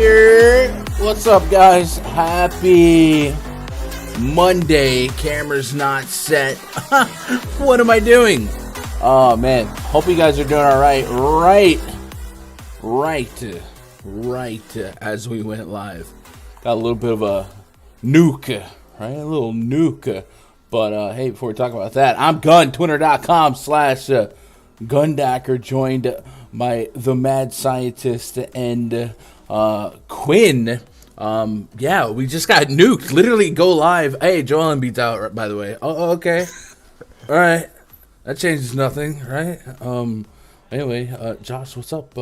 What's up, guys? Happy Monday. Camera's not set. What am I doing? Oh, man. Hope you guys are doing all right. Right as we went live. Got a little bit of a nuke, right? A little nuke. But, hey, before we talk about that, I'm Gun, twitter.com/Gundacker, joined by the Mad Scientist and Quinn. Yeah, we just got nuked. Literally go live. Hey, Joel Embiid's out, by the way. Oh, okay. All right. That changes nothing, right? Anyway, Josh, what's up?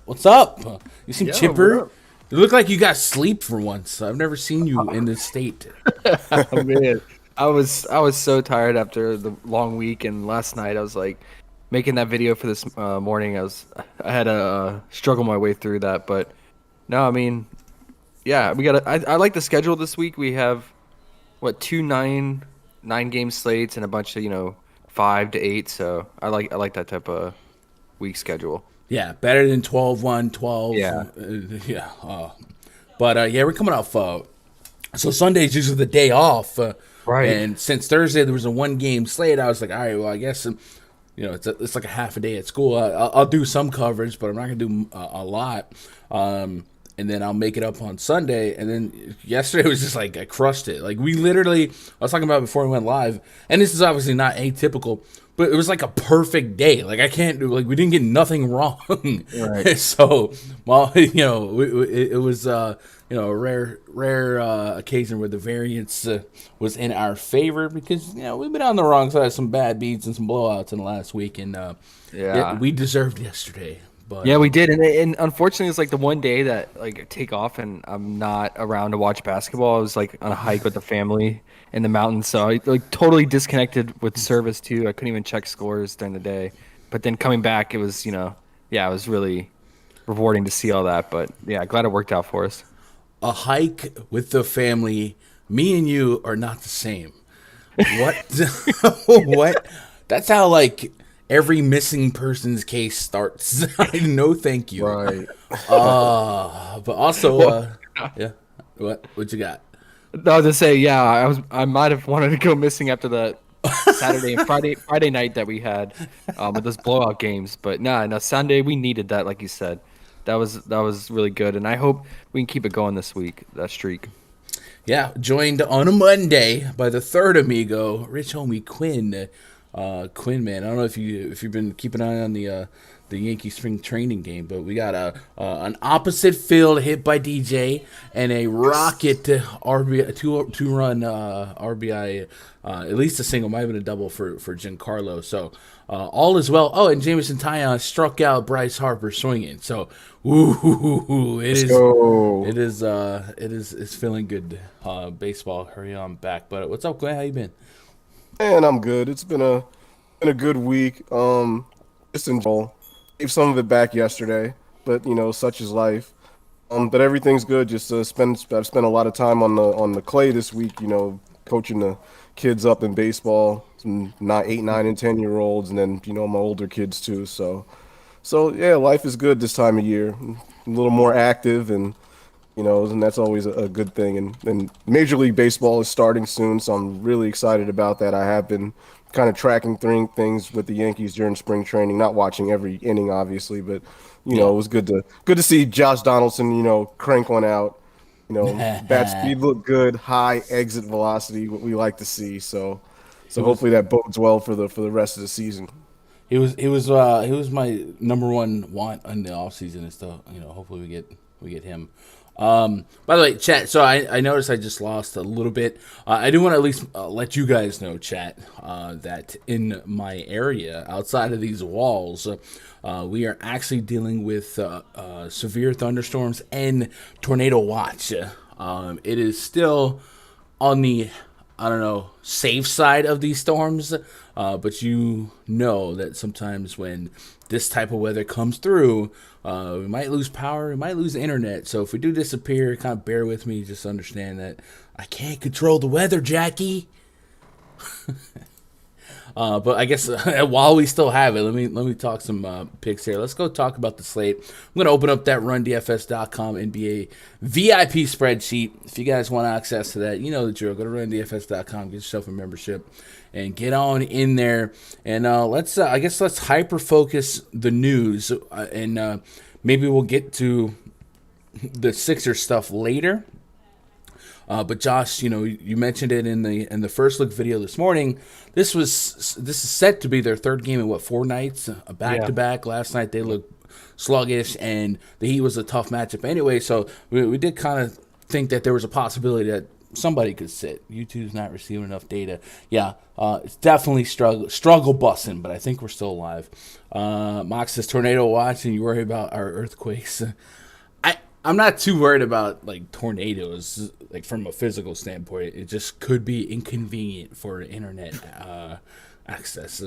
What's up? You seem chipper. You look like you got sleep for once. I've never seen you in this state. Oh, man. I was so tired after the long week, and last night I was like making that video for this morning. I had to struggle my way through that, but no, I mean, yeah, we got. I like the schedule this week. We have two nine game slates and a bunch of 5 to 8. So I like that type of week schedule. Yeah, better than 12-1, 12. Yeah, but yeah, we're coming off. So Sunday's usually the day off. Right. And since Thursday there was a 1-game slate, I was like, all right, well, I guess it's like a half a day at school. I'll do some coverage, but I'm not gonna do a lot. And then I'll make it up on Sunday. And then yesterday was just like I crushed it. Like we literally, I was talking about before we went live, and this is obviously not atypical, but it was like a perfect day. Like I can't do, like we didn't get nothing wrong. Right. So, well, it was a rare occasion where the variance was in our favor because we've been on the wrong side of some bad beats and some blowouts in the last week, and we deserved yesterday. But, yeah, we did, and unfortunately, it's like the one day that like I take off and I'm not around to watch basketball. I was like on a hike with the family in the mountains, so I like totally disconnected with service too. I couldn't even check scores during the day, but then coming back, it was it was really rewarding to see all that. But yeah, glad it worked out for us. A hike with the family, me and you are not the same. What? What? That's how like every missing person's case starts. No, thank you. Right. But also, yeah. What you got? No, to say, yeah, I might have wanted to go missing after the Saturday and Friday night that we had with those blowout games, but no, Sunday we needed that, like you said. That was really good, and I hope we can keep it going this week. That streak. Yeah, joined on a Monday by the third amigo, rich homie Quinn. Quinn, man, I don't know if you've been keeping an eye on the Yankee spring training game, but we got an opposite field hit by DJ and a rocket RBI two-run RBI, at least a single, might have been a double for Giancarlo. So all is well. Oh, and Jameson Taillon struck out Bryce Harper swinging. So it's feeling good. Baseball, hurry on back. But what's up, Glenn? How you been? Man, I'm good. It's been a good week. Just enjoy. Gave some of it back yesterday, but such is life. But everything's good. Just I've spent a lot of time on the clay this week. Coaching the kids up in baseball, some 8, 9, and 10-year-olds, and then my older kids too. So yeah, life is good this time of year. A little more active and that's always a good thing. And Major League Baseball is starting soon, so I'm really excited about that. I have been kind of tracking things with the Yankees during spring training, not watching every inning, obviously, but it was good to see Josh Donaldson, crank one out. Bat speed looked good, high exit velocity, what we like to see. So hopefully that bodes well for the rest of the season. He was my number one want in the offseason and stuff. Hopefully we get him. By the way, chat, so I noticed I just lost a little bit. I do want to at least let you guys know, chat, that in my area, outside of these walls, we are actually dealing with severe thunderstorms and tornado watch. It is still on the, safe side of these storms, but that sometimes when this type of weather comes through, we might lose power, we might lose internet. So if we do disappear, kind of bear with me. Just understand that I can't control the weather, Jackie. But I guess while we still have it, let me talk some picks here. Let's go talk about the slate. I'm going to open up that RunDFS.com NBA VIP spreadsheet. If you guys want access to that, you know the drill. Go to RunDFS.com, get yourself a membership, and get on in there. And let's hyper focus the news, and maybe we'll get to the Sixers stuff later. But Josh, you mentioned it in the first look video this morning. This is set to be their third game in 4 nights, a back-to-back. Last night they looked sluggish, and the Heat was a tough matchup anyway. So we did kind of think that there was a possibility that somebody could sit. YouTube's not receiving enough data. Yeah, it's definitely struggle busting, but I think we're still alive. Mox says tornado watch, and you worry about our earthquakes. I'm not too worried about like tornadoes, like from a physical standpoint. It just could be inconvenient for internet access.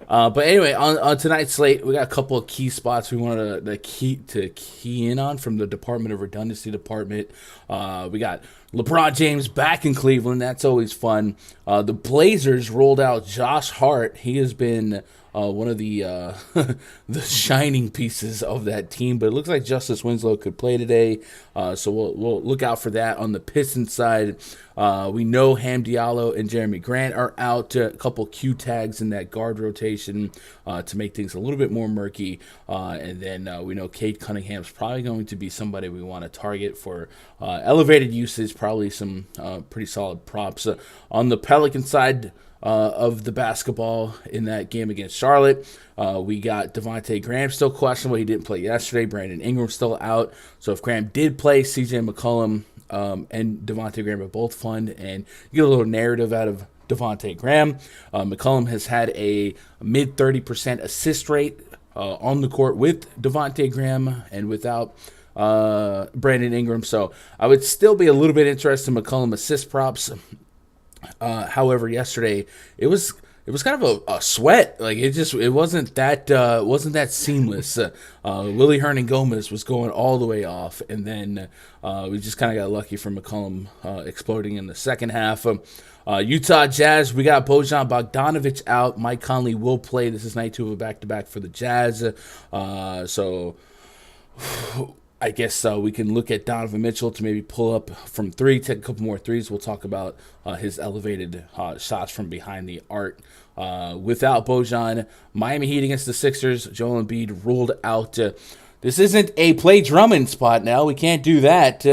But anyway, on tonight's slate, we got a couple of key spots we wanted to key in on from the Department of Redundancy department. We got LeBron James back in Cleveland. That's always fun. The Blazers rolled out Josh Hart. He has been one of the the shining pieces of that team, but it looks like Justice Winslow could play today, so we'll look out for that. On the Pistons side, we know Ham Diallo and Jeremy Grant are out. A couple Q tags in that guard rotation to make things a little bit more murky, and then we know Cade Cunningham's probably going to be somebody we want to target for elevated usage, probably some pretty solid props. On the Pelican side of the basketball in that game against Charlotte, we got Devontae Graham still questionable. He didn't play yesterday. Brandon Ingram still out. So if Graham did play, CJ McCollum and Devontae Graham are both fun, and you get a little narrative out of Devontae Graham. McCollum has had a mid 30% assist rate on the court with Devontae Graham and without Brandon Ingram. So I would still be a little bit interested in McCollum assist props. However, yesterday it was kind of a sweat. Like it wasn't that seamless. Willie Hernan-Gomez was going all the way off, and then we just kind of got lucky for McCollum exploding in the second half. Utah Jazz, we got Bojan Bogdanovic out. Mike Conley will play. This is night 2 of a back-to-back for the Jazz. So I guess we can look at Donovan Mitchell to maybe pull up from 3, take a couple more threes. We'll talk about his elevated shots from behind the arc. Without Bojan, Miami Heat against the Sixers, Joel Embiid ruled out. This isn't a play Drummond spot now. We can't do that.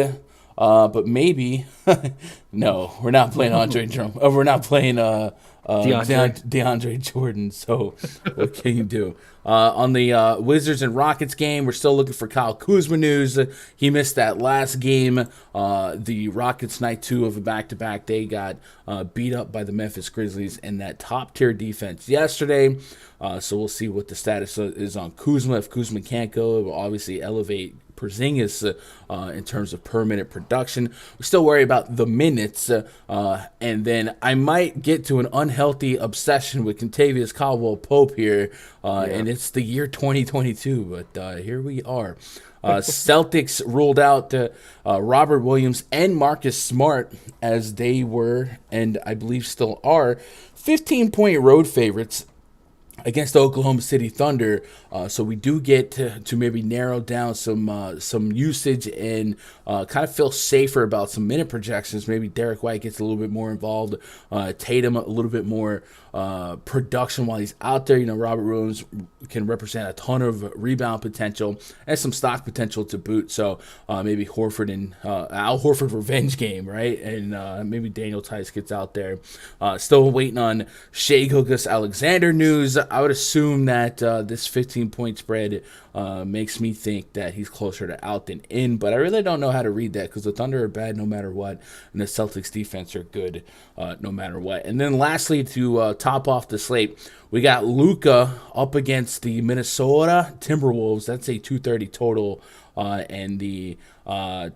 But maybe. No, we're not playing Andre Drummond. We're not playing DeAndre Jordan. So what can you do? On the Wizards and Rockets game, we're still looking for Kyle Kuzma news. He missed that last game. The Rockets night 2 of a back-to-back, they got beat up by the Memphis Grizzlies in that top-tier defense yesterday. So we'll see what the status is on Kuzma. If Kuzma can't go, it will obviously elevate Porzingis in terms of per-minute production. We still worry about the minutes, and then I might get to an unhealthy obsession with Kentavious Caldwell-Pope here, and it's the year 2022, but here we are. Celtics ruled out Robert Williams and Marcus Smart, as they were, and I believe still are, 15-point road favorites against the Oklahoma City Thunder, so we do get to maybe narrow down some usage and kind of feel safer about some minute projections. Maybe Derek White gets a little bit more involved, Tatum a little bit more production while he's out there. Robert Williams can represent a ton of rebound potential and some stock potential to boot. So maybe Horford and Al Horford revenge game, right? And maybe Daniel Tice gets out there. Still waiting on Shai Gilgeous-Alexander news. I would assume that this 15-point spread makes me think that he's closer to out than in, but I really don't know how to read that because the Thunder are bad no matter what, and the Celtics defense are good no matter what. And then lastly, to top off the slate, we got Luka up against the Minnesota Timberwolves. That's a 230 total, and the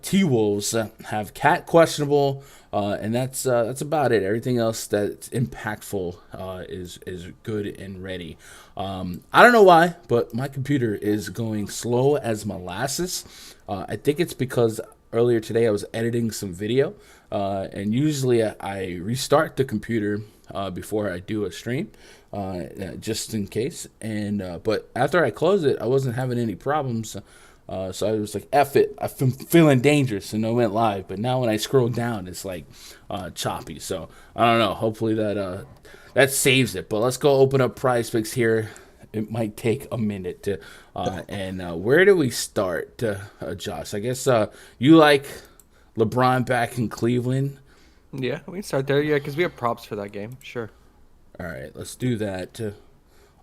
T-Wolves have Cat questionable, and that's about it. Everything else that's impactful is good and ready. I don't know why, but my computer is going slow as molasses. I think it's because earlier today I was editing some video, and usually I restart the computer before I do a stream, just in case. And but after I closed it, I wasn't having any problems. So I was like, F it. I'm feeling dangerous, and I went live. But now when I scroll down, it's like choppy. So I don't know. Hopefully that saves it. But let's go open up PrizePicks here. It might take a minute to. And where do we start, Josh? I guess you like LeBron back in Cleveland. Yeah, we can start there. Yeah, because we have props for that game. Sure. All right, let's do that.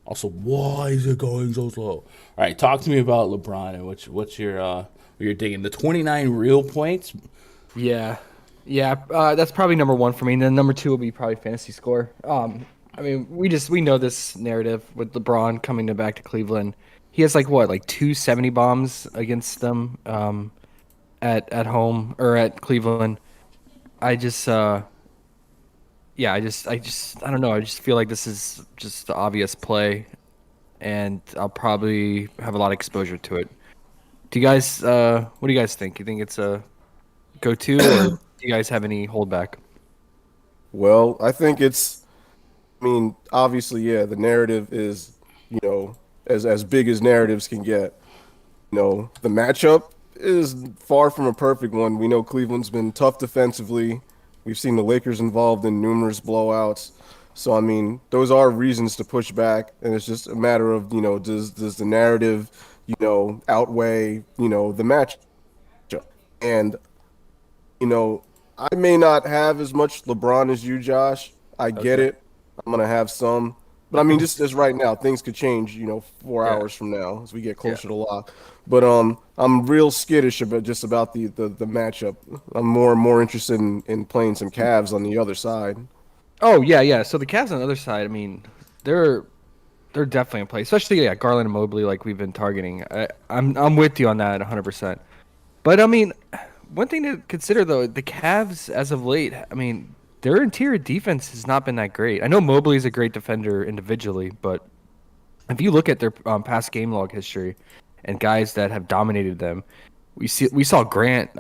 Also, why is it going so slow? All right, talk to me about LeBron and what's your you're digging the 29 real points. Yeah, that's probably number one for me. And then number two will be probably fantasy score. I mean, we know this narrative with LeBron coming back to Cleveland. He has like 270 bombs against them at home or at Cleveland. I don't know. I just feel like this is just the obvious play, and I'll probably have a lot of exposure to it. Do you guys, what do you guys think? You think it's a go-to, or do you guys have any holdback? Well, I think I mean, obviously, yeah, the narrative is, as big as narratives can get. The matchup is far from a perfect one. We know Cleveland's been tough defensively. We've seen the Lakers involved in numerous blowouts. So, I mean, those are reasons to push back. And it's just a matter of, does the narrative, outweigh, the matchup? And, I may not have as much LeBron as you, Josh. I get it. I'm going to have some. But, I mean, just as right now, things could change, 4 hours from now as we get closer to lock. But I'm real skittish about the matchup. I'm more interested in playing some Cavs on the other side. Oh, yeah. So the Cavs on the other side, I mean, they're definitely in play, especially Garland and Mobley, like we've been targeting. I'm with you on that 100%. But I mean, one thing to consider though, the Cavs as of late, I mean, their interior defense has not been that great. I know Mobley is a great defender individually, but if you look at their past game log history and guys that have dominated them, we saw Grant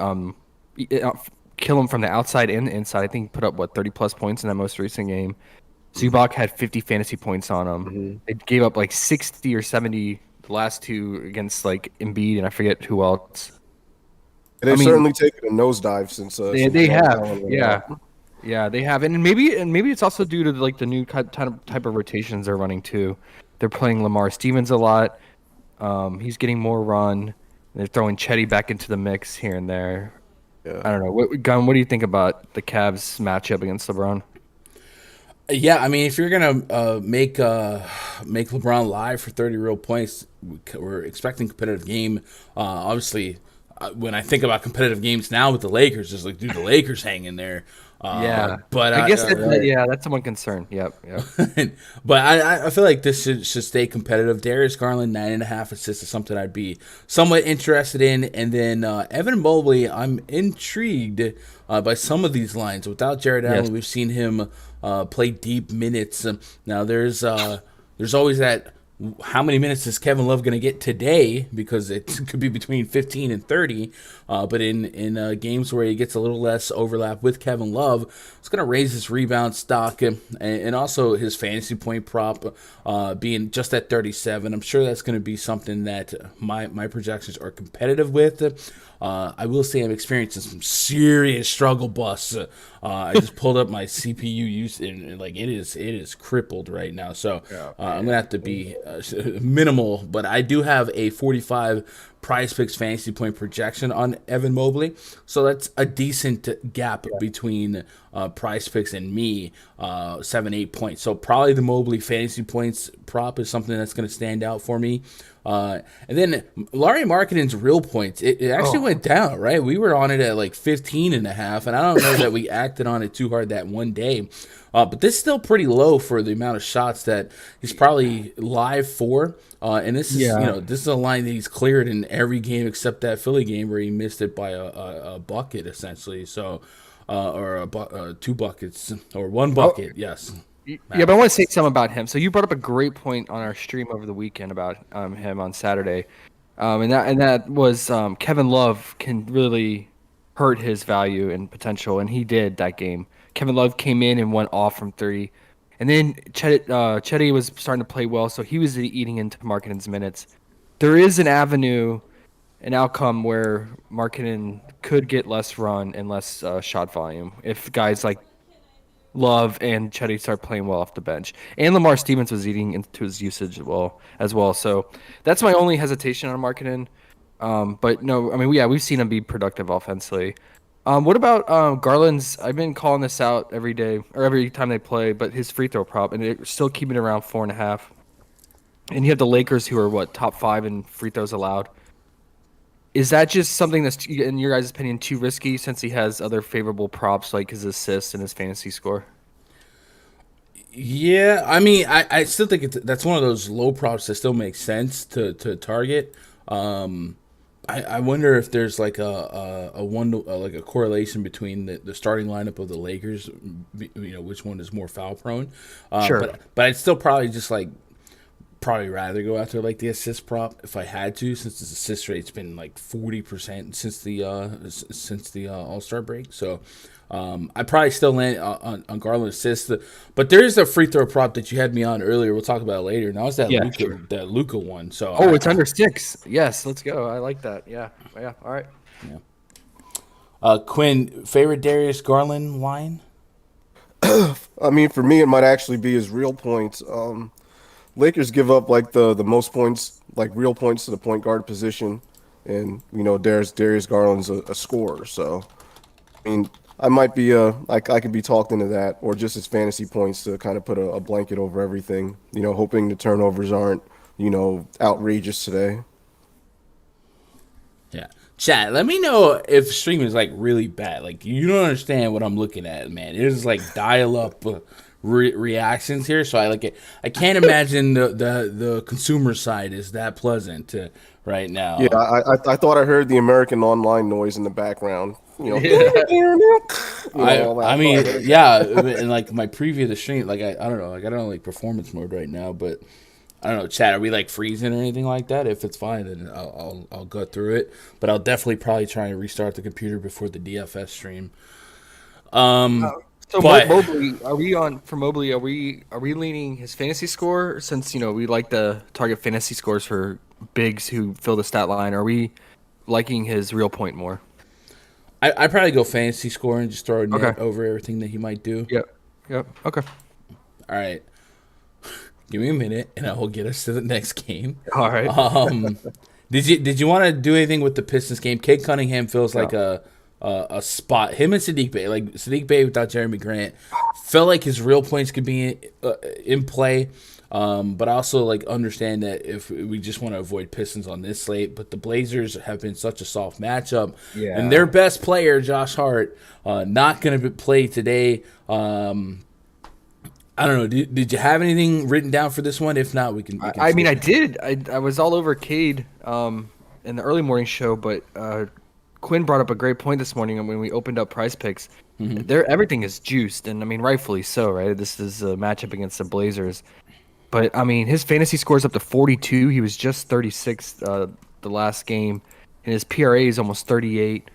kill him from the outside and the inside. I think he put up 30+ points in that most recent game. Zubac had 50 fantasy points on him. Mm-hmm. They gave up 60 or 70 the last two against Embiid and I forget who else. They've certainly taken a nosedive since. They have, yeah. Yeah, they have, and maybe it's also due to the new type of rotations they're running too. They're playing Lamar Stevens a lot. He's getting more run. They're throwing Chetty back into the mix here and there. Yeah. I don't know. Gunn, what do you think about the Cavs matchup against LeBron? Yeah, I mean, if you're gonna make LeBron live for 30 real points, we're expecting competitive game. Obviously, when I think about competitive games now with the Lakers, it's the Lakers hang in there. But I guess that's someone concerned. Yep. But I feel like this should stay competitive. Darius Garland 9.5 assists is something I'd be somewhat interested in, and then Evan Mobley, I'm intrigued by some of these lines. Without Jared Allen, we've seen him play deep minutes. Now there's always that. How many minutes is Kevin Love going to get today? Because it could be between 15 and 30. But in games where he gets a little less overlap with Kevin Love, it's going to raise his rebound stock and also his fantasy point prop being just at 37. I'm sure that's going to be something that my projections are competitive with. I will say I'm experiencing some serious struggle busts. I just pulled up my CPU use and it is crippled right now. So I'm gonna have to be minimal, but I do have a 45 PrizePicks fantasy point projection on Evan Mobley, so that's a decent gap between PrizePicks and me, 7-8 points. So probably the Mobley fantasy points prop is something that's going to stand out for me. And then Larry Markkanen's real points, it actually went down, right? We were on it at 15.5, and I don't know that we acted on it too hard that one day. But this is still pretty low for the amount of shots that he's probably live for. And this is this is a line that he's cleared in every game except that Philly game where he missed it by a bucket essentially. So or 2 buckets or 1 bucket. Yes. Yeah, but I want to say something about him. So you brought up a great point on our stream over the weekend about him on Saturday, and that was Kevin Love can really hurt his value and potential, and he did that game. Kevin Love came in and went off from 30, And then Chetty was starting to play well, so he was eating into Markkanen's minutes. There is an outcome where Markkanen could get less run and less shot volume if guys like Love and Chetty start playing well off the bench. And Lamar Stevens was eating into his usage as well. So that's my only hesitation on Markkanen. But no, I mean, we've seen him be productive offensively. What about Garland's? I've been calling this out every day or every time they play, but his free throw prop, and they're still keeping it around 4.5. And you have the Lakers, who are top 5 in free throws allowed. Is that just something that's, in your guys' opinion, too risky since he has other favorable props like his assists and his fantasy score? Yeah, I mean, I still think that's one of those low props that still makes sense to target. I wonder if there's like a correlation between the starting lineup of the Lakers, which one is more foul prone. Sure, but I'd still probably rather go after like the assist prop if I had to, since his assist rate's been like 40% since the All-Star break. So I probably still land on Garland assists. But there is a free throw prop that you had me on earlier. We'll talk about it later. Now it's that Luka one. So it's under 6. Yes, let's go. I like that. Yeah. All right. Yeah. Quinn, favorite Darius Garland line? I mean, for me, it might actually be his real points. Lakers give up like the most points, like real points to the point guard position, and Darius Garland's a scorer. So, I mean, I might be I could be talked into that, or just his fantasy points to kind of put a blanket over everything. Hoping the turnovers aren't outrageous today. Yeah. Chat, let me know if streaming is like really bad. Like, you don't understand what I'm looking at, man. It's like dial up reactions here, so I can't imagine the consumer side is that pleasant right now. Yeah, I thought I heard the American Online noise in the background. I mean, yeah, and like my preview of the stream, like I don't know, like I don't like performance mode right now, but I don't know, chat, are we like freezing or anything like that? If it's fine, then I'll go through it, but I'll definitely probably try and restart the computer before the DFS stream. So Mobley, Mobley? Are we leaning his fantasy score, since we like to target fantasy scores for bigs who fill the stat line? Are we liking his real point more? I probably go fantasy score and just throw a net over everything that he might do. Yep. Okay. All right. Give me a minute, and I will get us to the next game. All right. Did you want to do anything with the Pistons game? Cade Cunningham feels like a spot. Him and Sadiq Bey, like Sadiq Bey without Jeremy Grant, felt like his real points could be in play. But I also like understand that if we just want to avoid Pistons on this slate, but the Blazers have been such a soft matchup, and their best player, Josh Hart, not going to play today. I don't know. Did you have anything written down for this one? If not, we can I mean, I did. I was all over Cade in the early morning show, but Quinn brought up a great point this morning when we opened up PrizePicks. Mm-hmm. Everything is juiced, and I mean, rightfully so, right? This is a matchup against the Blazers. But, I mean, his fantasy score is up to 42. He was just 36 the last game, and his PRA is almost 38.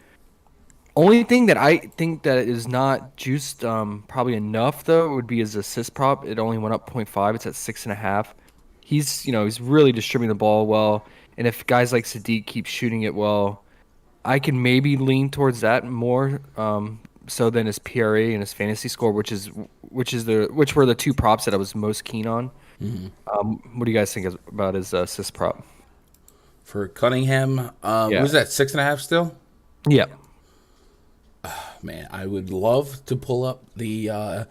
Only thing that I think that is not juiced probably enough, though, would be his assist prop. It only went up 0.5. It's at 6.5. He's really distributing the ball well. And if guys like Sadiq keep shooting it well, I can maybe lean towards that more so than his PRA and his fantasy score, which were the two props that I was most keen on. Mm-hmm. What do you guys think about his assist prop? For Cunningham, was that 6.5 still? Yeah. Man, I would love to pull up the add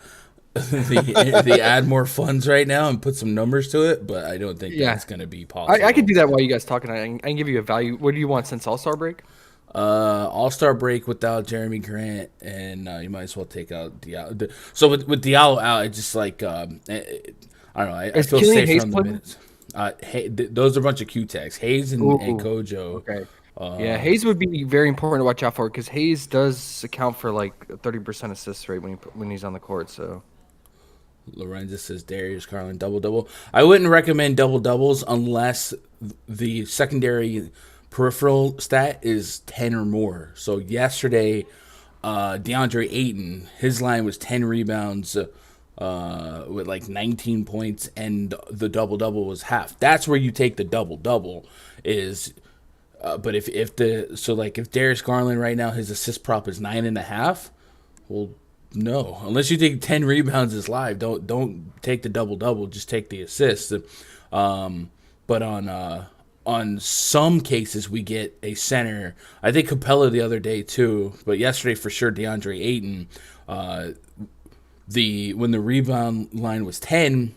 more funds right now and put some numbers to it, but I don't think that's going to be possible. I could do that while you guys talking. I can give you a value. What do you want since All-Star break? All-Star break without Jeremy Grant, and you might as well take out Diallo. So with Diallo out, it's just like I don't know. I feel safer on the minutes. Those are a bunch of Q-Tags. Hayes and Kojo. Okay. Hayes would be very important to watch out for because Hayes does account for like 30% assist rate when he's on the court. So Lorenzo says Darius Garland double. I wouldn't recommend doubles unless the secondary peripheral stat is 10 or more. So yesterday, DeAndre Ayton, his line was 10 rebounds, with like 19 points, and the double double was half. That's where you take the double double is. But if Darius Garland right now his assist prop is 9.5, well, no, unless you think 10 rebounds is live, don't take the double double, just take the assist. But on some cases we get a center. I think Capella the other day too, but yesterday for sure DeAndre Ayton. When the rebound line was 10,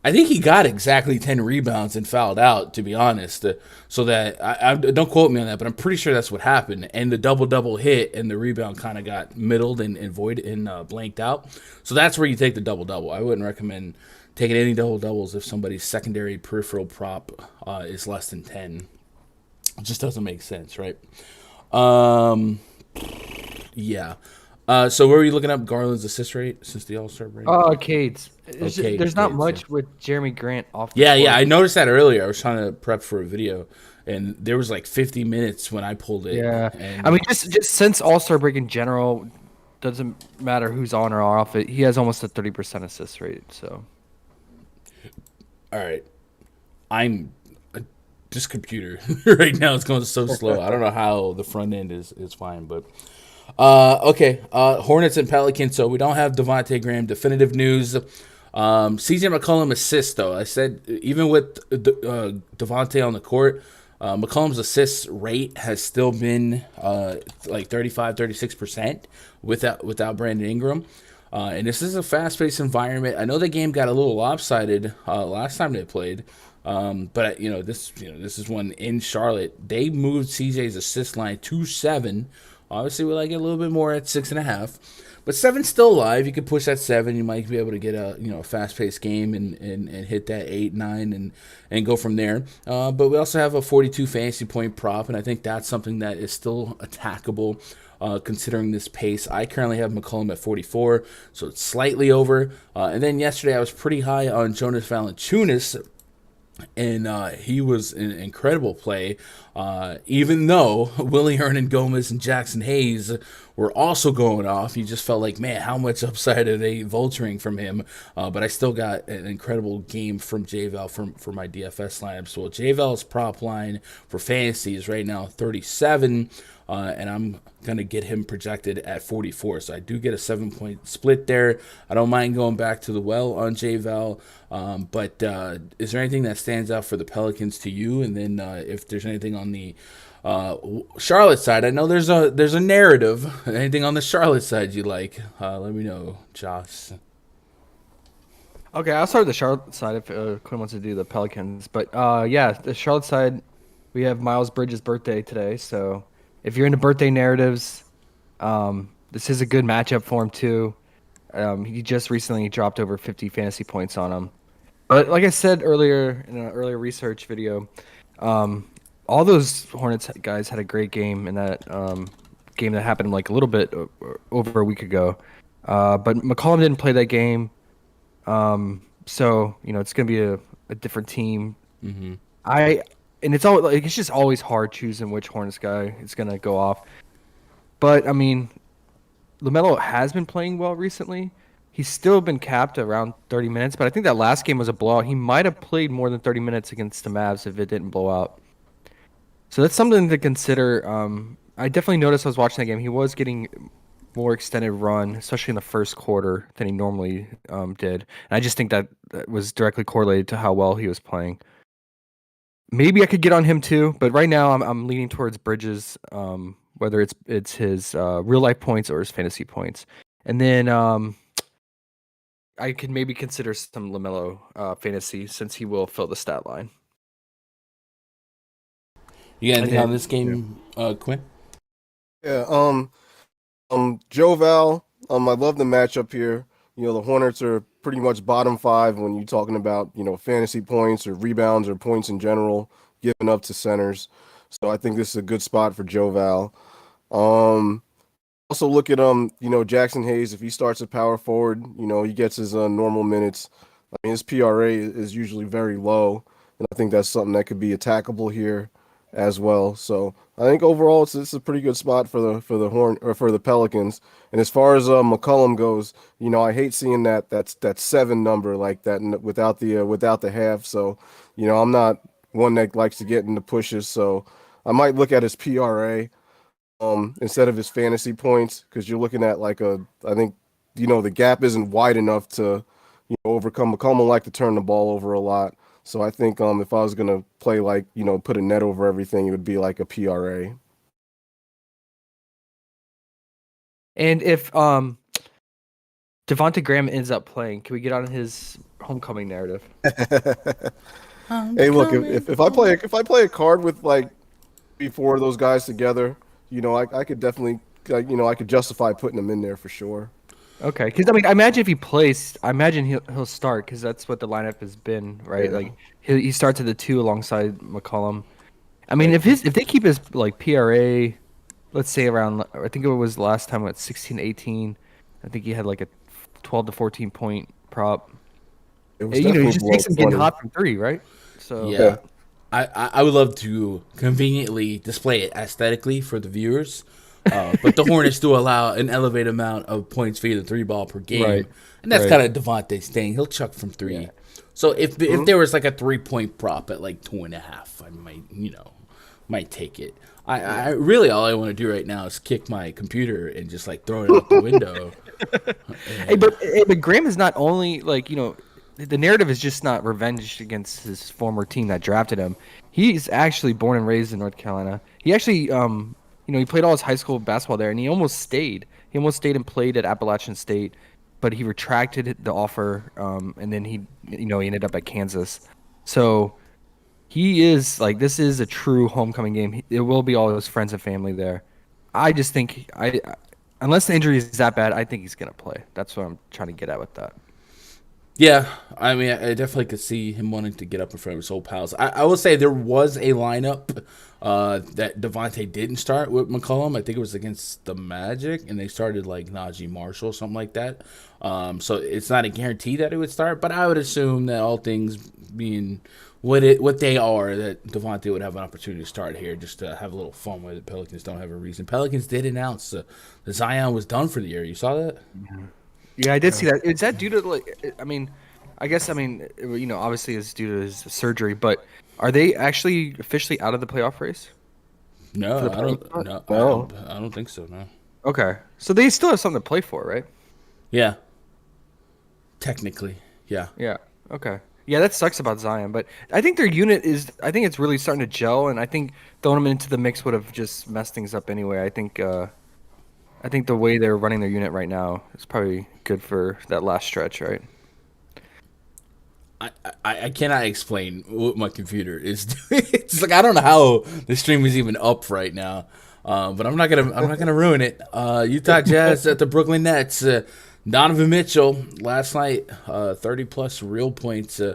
I think he got exactly 10 rebounds and fouled out, to be honest. So that I don't quote me on that, but I'm pretty sure that's what happened. And the double double hit, and the rebound kind of got middled and void and blanked out. So that's where you take the double double. I wouldn't recommend taking any double doubles if somebody's secondary peripheral prop is less than 10. It just doesn't make sense, right? Yeah. So where are you looking up Garland's assist rate since the All-Star break? Cades. There's not much with Jeremy Grant off the Yeah, court. yeah, I noticed that earlier. I was trying to prep for a video, and there was like 50 minutes when I pulled it. Yeah, And I mean, just since All-Star break in general, doesn't matter who's on or off it. He has almost a 30% assist rate. So, all right, this computer right now is going so slow. I don't know how the front end is fine, but okay. Hornets and Pelicans. So we don't have Devontae Graham definitive news. CJ McCollum assists though. I said even with Devontae on the court, McCollum's assist rate has still been like 35-36% without Brandon Ingram. And this is a fast-paced environment. I know the game got a little lopsided last time they played, but this is one in Charlotte. They moved CJ's assist line to 7. Obviously, we like it a little bit more at 6.5, but 7's still alive. You could push that 7. You might be able to get a fast-paced game and hit that 8, 9 and go from there. But we also have a 42 fantasy point prop, and I think that's something that is still attackable. Considering this pace, I currently have McCollum at 44, so it's slightly over. And then yesterday I was pretty high on Jonas Valanciunas, and he was an incredible play, even though Willie Hernan-Gomez and Jackson Hayes were also going off. You just felt like, man, how much upside are they vulturing from him? But I still got an incredible game from JVal for my DFS lineup. So JVal's prop line for fantasy is right now 37, and I'm going to get him projected at 44. So I do get a 7-point split there. I don't mind going back to the well on JVal. But is there anything that stands out for the Pelicans to you? And then if there's anything on the Charlotte side, I know there's a narrative. Anything on the Charlotte side you like? Let me know, Josh. okay, I'll start with the Charlotte side if Quinn wants to do the Pelicans. But yeah, the Charlotte side, we have Miles Bridges' birthday today. So if you're into birthday narratives, this is a good matchup for him too. He just recently dropped over 50 fantasy points on him. But like I said earlier in an earlier research video, all those Hornets guys had a great game in that game that happened like a little bit over a week ago. But McCollum didn't play that game. So, it's going to be a different team. Mm-hmm. It's just always hard choosing which Hornets guy is going to go off. But, I mean, LaMelo has been playing well recently. He's still been capped around 30 minutes, but I think that last game was a blowout. He might have played more than 30 minutes against the Mavs if it didn't blow out. So that's something to consider. I definitely noticed I was watching that game. He was getting more extended run, especially in the first quarter, than he normally did. And I just think that was directly correlated to how well he was playing. Maybe I could get on him too, but right now I'm leaning towards Bridges, whether it's his real life points or his fantasy points. And then I could maybe consider some LaMelo fantasy since he will fill the stat line. You got anything on this game, Quinn? Yeah. Joe Val. I love the matchup here. The Hornets are pretty much bottom 5 when you're talking about fantasy points or rebounds or points in general given up to centers. So I think this is a good spot for Joe Val. Also look at Jackson Hayes. If he starts at power forward, he gets his normal minutes. I mean, his PRA is usually very low, and I think that's something that could be attackable here. as well. So I think overall it's a pretty good spot for the Pelicans. And as far as McCollum goes, I hate seeing that 7 number like that without the half. So I'm not one that likes to get into pushes. So I might look at his PRA instead of his fantasy points, because you're looking at I think the gap isn't wide enough to overcome. McCollum like to turn the ball over a lot. So I think if I was gonna play put a net over everything, it would be like a PRA. And if Devonte Graham ends up playing, can we get on his homecoming narrative? Hey, look, if I play a card with like 3-4 of those guys together, I could definitely I could justify putting them in there for sure. Okay, because I mean, I imagine if he plays, I imagine he'll start, because that's what the lineup has been, right? Yeah. Like he starts at the 2 alongside McCollum. I mean, if they keep his like PRA, let's say around, I think it was last time at 16, 18. I think he had like a 12 to 14 point prop. It was He definitely just below takes him getting 20. hot from 3, right? So Yeah. I would love to conveniently display it aesthetically for the viewers. But the Hornets do allow an elevated amount of points via the 3-ball per game. Right. And that's Right. kind of Devontae's thing. He'll chuck from 3. Yeah. So if there was like a 3-point prop at like 2.5, I might take it. I really, all I want to do right now is kick my computer and just like throw it out the window. Hey, but Graham is not only like, the narrative is just not revenge against his former team that drafted him. He's actually born and raised in North Carolina. He actually he played all his high school basketball there, and he almost stayed. He almost stayed and played at Appalachian State, but he retracted the offer, and then he ended up at Kansas. So he is like, this is a true homecoming game. It will be all his friends and family there. I just think unless the injury is that bad, I think he's gonna play. That's what I'm trying to get at with that. Yeah, I mean, I definitely could see him wanting to get up in front of his old pals. I will say there was a lineup that Devontae didn't start with McCollum. I think it was against the Magic, and they started like Najee Marshall, something like that. So it's not a guarantee that it would start, but I would assume that all things being what they are, that Devontae would have an opportunity to start here, just to have a little fun with it. Pelicans don't have a reason. Pelicans did announce that Zion was done for the year. You saw that? Mm-hmm. Yeah, I did see that. Is that due to obviously it's due to his surgery, but are they actually officially out of the playoff race? No, For the I don't. Pelicans? No, I don't think so. No. Okay, so they still have something to play for, right? Yeah. Technically, yeah. Yeah. Okay. Yeah, that sucks about Zion, but I think their unit is. I think it's really starting to gel, and I think throwing them into the mix would have just messed things up anyway. I think the way they're running their unit right now is probably good for that last stretch, right? I cannot explain what my computer is doing. It's like I don't know how the stream is even up right now, but I'm not gonna ruin it. Utah Jazz at the Brooklyn Nets. Donovan Mitchell last night, 30 plus real points. They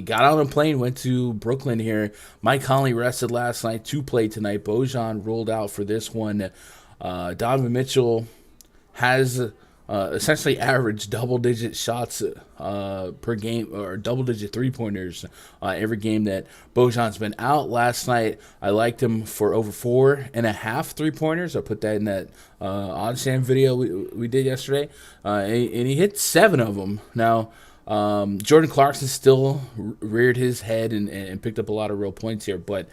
got on a plane, went to Brooklyn here. Mike Conley rested last night to play tonight. Bojan ruled out for this one. Donovan Mitchell has essentially averaged double-digit shots per game, or double-digit three-pointers every game that Bojan's been out. Last night, I liked him for over 4.5 three-pointers. I put that in that Oddstand video we did yesterday, and he hit 7 of them. Now, Jordan Clarkson still reared his head and picked up a lot of real points here, but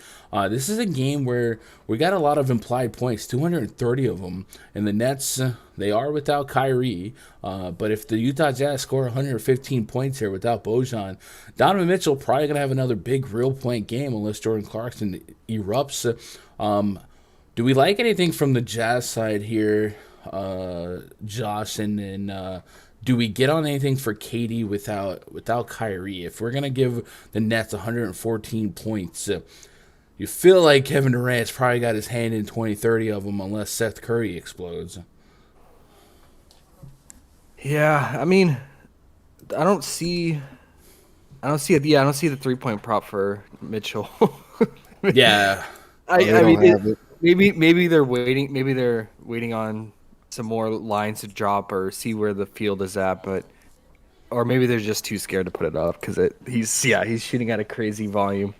this is a game where we got a lot of implied points, 230 of them, and the Nets, they are without Kyrie, but if the Utah Jazz score 115 points here without Bojan, Donovan Mitchell probably going to have another big real point game unless Jordan Clarkson erupts. Do we like anything from the Jazz side here, Josh, and then do we get on anything for KD without Kyrie? If we're going to give the Nets 114 points, you feel like Kevin Durant's probably got his hand in 20, 30 of them unless Seth Curry explodes. Yeah, I mean, I don't see it. Yeah, I don't see the 3-point prop for Mitchell. Yeah. Maybe they're waiting. Maybe they're waiting on some more lines to drop or see where the field is at, or maybe they're just too scared to put it up because he's shooting at a crazy volume.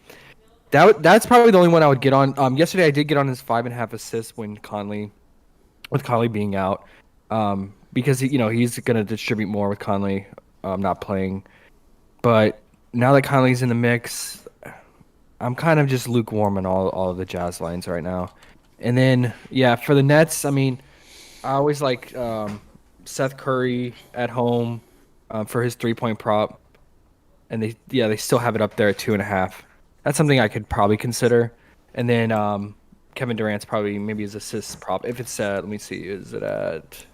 That's probably the only one I would get on. Yesterday I did get on his 5.5 assists with Conley being out, because he's gonna distribute more with Conley not playing. But now that Conley's in the mix, I'm kind of just lukewarm on all of the Jazz lines right now. And then for the Nets, I mean, I always like Seth Curry at home for his 3-point prop, and they still have it up there at 2.5. That's something I could probably consider. And then Kevin Durant's probably maybe his assist prop. If it's at, let me see, is it at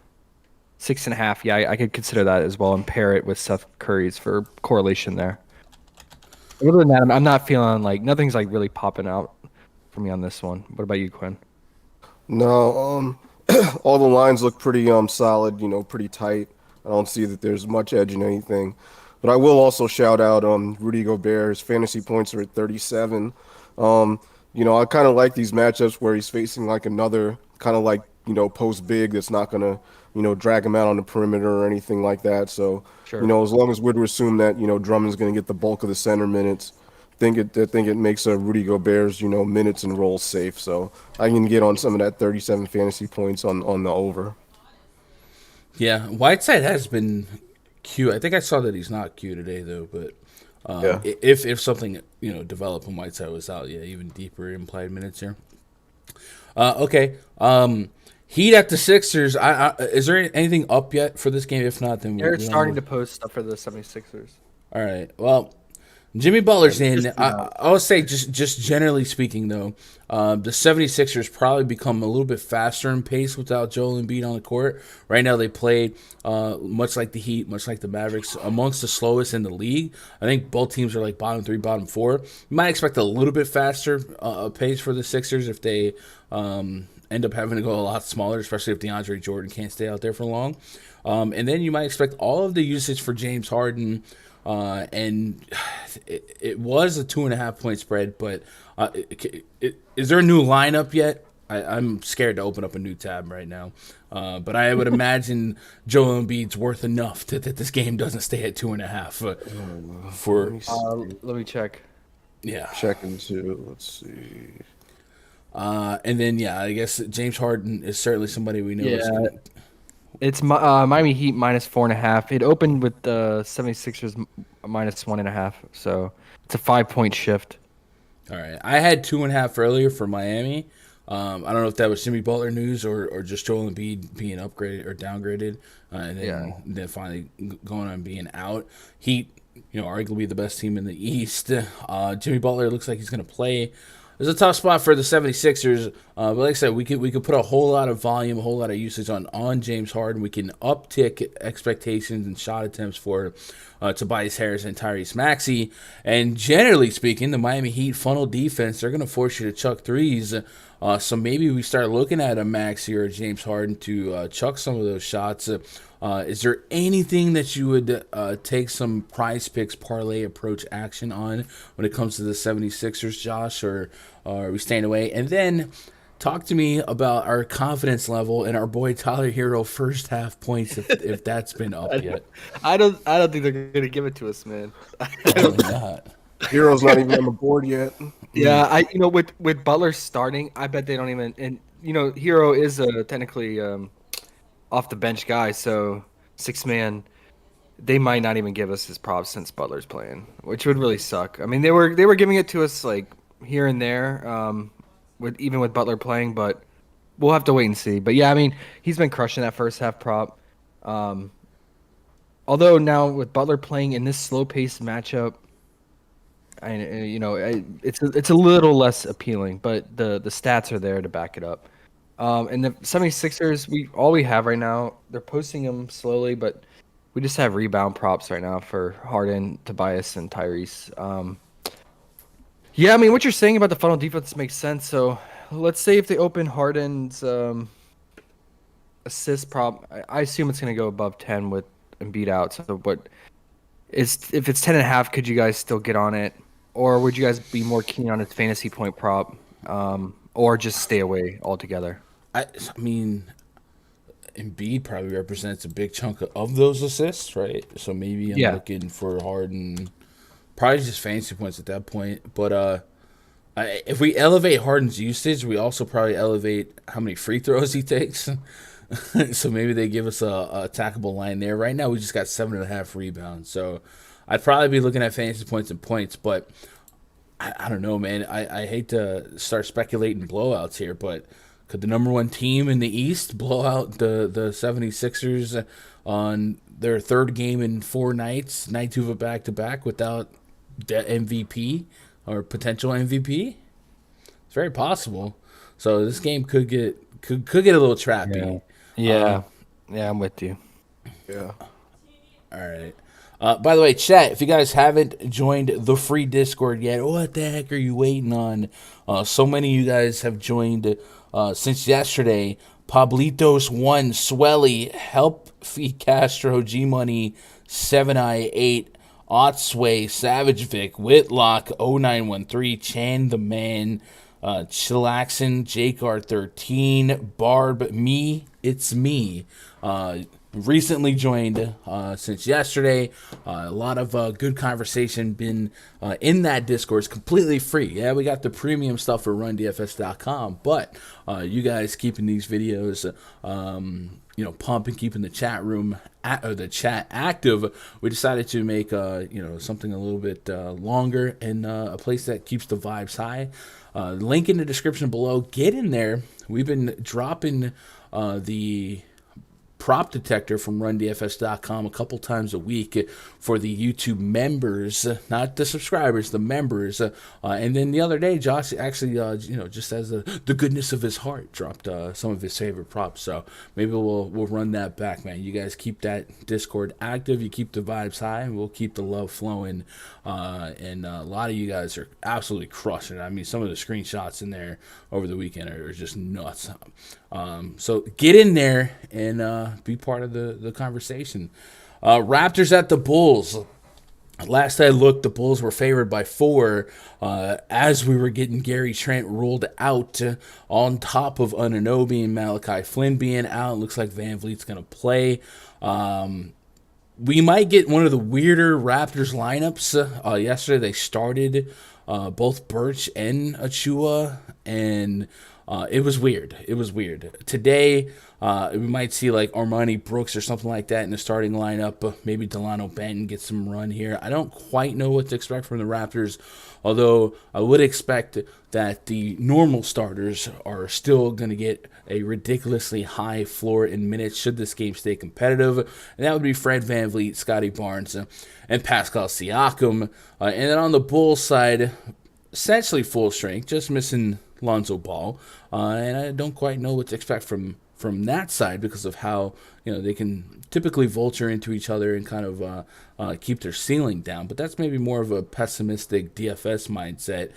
6.5? Yeah, I could consider that as well and pair it with Seth Curry's for correlation there. Other than that, I'm not feeling like nothing's like really popping out for me on this one. What about you, Quinn? No, all the lines look pretty solid, pretty tight. I don't see that there's much edge in anything. But I will also shout out Rudy Gobert. His fantasy points are at 37. I kind of like these matchups where he's facing like another kind of like, post big that's not gonna, drag him out on the perimeter or anything like that. So, Sure. as long as we're to assume that, Drummond's gonna get the bulk of the center minutes, I think it makes Rudy Gobert's, minutes and roles safe. So I can get on some of that 37 fantasy points on the over. Yeah, Whiteside has been cute. I think I saw that he's not cute today though, but Yeah. if something developed when Whiteside was out, even deeper implied minutes here. Okay, Heat at the Sixers. Is there anything up yet for this game? If not, then They're starting to post stuff for the 76ers. All right. Well, Jimmy Butler's in. I would say just generally speaking, though, the 76ers probably become a little bit faster in pace without Joel Embiid on the court. Right now they play much like the Heat, much like the Mavericks, amongst the slowest in the league. I think both teams are like bottom 3, bottom 4. You might expect a little bit faster pace for the Sixers if they end up having to go a lot smaller, especially if DeAndre Jordan can't stay out there for long. And then you might expect all of the usage for James Harden. And it was a 2.5 point spread, but is there a new lineup yet? I'm scared to open up a new tab right now. But I would imagine Joel Embiid's worth enough that this game doesn't stay at 2.5 for. Let me check. Yeah. Checking too. Let's see. And then I guess James Harden is certainly somebody we know. Yeah. It's Miami Heat minus 4.5. It opened with the 76ers minus 1.5, so it's a 5-point shift. All right, I had 2.5 earlier for Miami. I don't know if that was Jimmy Butler news or just Joel Embiid being upgraded or downgraded, and then finally going on being out. Heat, arguably the best team in the East. Jimmy Butler looks like he's going to play. It's a tough spot for the 76ers, but like I said, we could put a whole lot of volume, a whole lot of usage on James Harden. We can uptick expectations and shot attempts for Tobias Harris and Tyrese Maxey. And generally speaking, the Miami Heat funnel defense, they're going to force you to chuck threes. So maybe we start looking at a Maxey or a James Harden to chuck some of those shots. Is there anything that you would take some PrizePicks parlay approach action on when it comes to the 76ers, Josh, or are we staying away? And then talk to me about our confidence level and our boy Tyler Hero first half points if that's been up yet. I don't think they're gonna give it to us, man. Probably not. Hero's not even on the board yet. Yeah, with Butler starting, I bet they don't even. And Hero is technically off the bench guy, so 6-man. They might not even give us his props since Butler's playing, which would really suck. I mean, they were giving it to us like here and there, with Butler playing, but we'll have to wait and see. But yeah, I mean, he's been crushing that first half prop. Although now with Butler playing in this slow paced matchup, it's a little less appealing, but the stats are there to back it up. And the 76ers, all we have right now, they're posting them slowly, but we just have rebound props right now for Harden, Tobias, and Tyrese. Yeah, I mean, what you're saying about the funnel defense makes sense. So let's say if they open Harden's assist prop, I assume it's going to go above 10 with Embiid out. So if it's 10.5, could you guys still get on it? Or would you guys be more keen on its fantasy point prop, or just stay away altogether? I mean, Embiid probably represents a big chunk of those assists, right? So maybe I'm looking for Harden, probably just fantasy points at that point. But If we elevate Harden's usage, we also probably elevate how many free throws he takes. So maybe they give us a attackable line there. Right now, we just got 7.5 rebounds. So I'd probably be looking at fantasy points and points, but I don't know, man. I hate to start speculating blowouts here, but could the number one team in the East blow out the 76ers on their third game in 4 nights, night 2 of a back-to-back without the MVP or potential MVP? It's very possible. So this game could get a little trappy. Yeah, I'm with you. Yeah. All right. By the way, chat, if you guys haven't joined the free Discord yet, what the heck are you waiting on? So many of you guys have joined since yesterday. Pablitos 1, Swelly, Help Fee Castro, G Money, 7i8, Otsway, Savage Vic, Whitlock, 0913, Chan the Man, Chillaxin, JakeR13, Barb, it's me. Recently joined since yesterday. A lot of good conversation been in that Discord. It's completely free. Yeah, we got the premium stuff for RunDFS.com, but you guys keeping these videos, pumping, keeping the chat room the chat active. We decided to make something a little bit longer and a place that keeps the vibes high. Link in the description below. Get in there. We've been dropping the prop detector from RunDFS.com a couple times a week for the YouTube members, not the subscribers, the members. And then the other day, Josh actually, just as the goodness of his heart, dropped some of his favorite props. So maybe we'll run that back, man. You guys keep that Discord active. You keep the vibes high, and we'll keep the love flowing. And a lot of you guys are absolutely crushing it. I mean, some of the screenshots in there over the weekend are just nuts. So get in there and be part of the conversation. Raptors at the Bulls. Last I looked, the Bulls were favored by 4 as we were getting Gary Trent ruled out on top of Anunoby and Malachi Flynn being out. It looks like Van Vliet's going to play. We might get one of the weirder Raptors lineups. Yesterday they started both Birch and Achua, and it was weird. Today, we might see like Armani Brooks or something like that in the starting lineup. Maybe Delano Benton gets some run here. I don't quite know what to expect from the Raptors, although I would expect that the normal starters are still going to get a ridiculously high floor in minutes should this game stay competitive. And that would be Fred VanVleet, Scotty Barnes, and Pascal Siakam. And then on the Bulls side, essentially full strength, just missing Lonzo Ball, and I don't quite know what to expect from that side because of how they can typically vulture into each other and kind of keep their ceiling down. But that's maybe more of a pessimistic DFS mindset.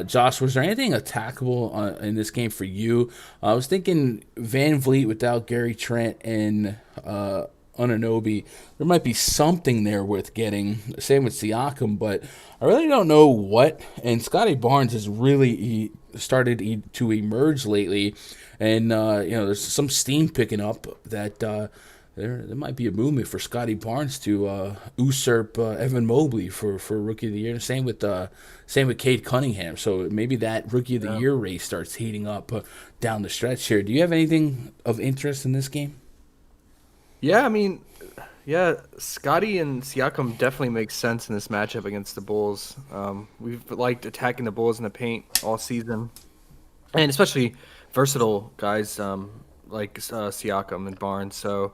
Josh, was there anything attackable in this game for you? I was thinking Van Vliet without Gary Trent and Anunoby, there might be something there worth getting. Same with Siakam, but I really don't know what. And Scotty Barnes has really started to emerge lately, and there's some steam picking up that there might be a movement for Scotty Barnes to usurp Evan Mobley for Rookie of the Year. Same with Cade Cunningham. So maybe that Rookie of the Year race starts heating up down the stretch here. Do you have anything of interest in this game? Yeah, I mean, Scotty and Siakam definitely makes sense in this matchup against the Bulls. We've liked attacking the Bulls in the paint all season, and especially versatile guys like Siakam and Barnes. So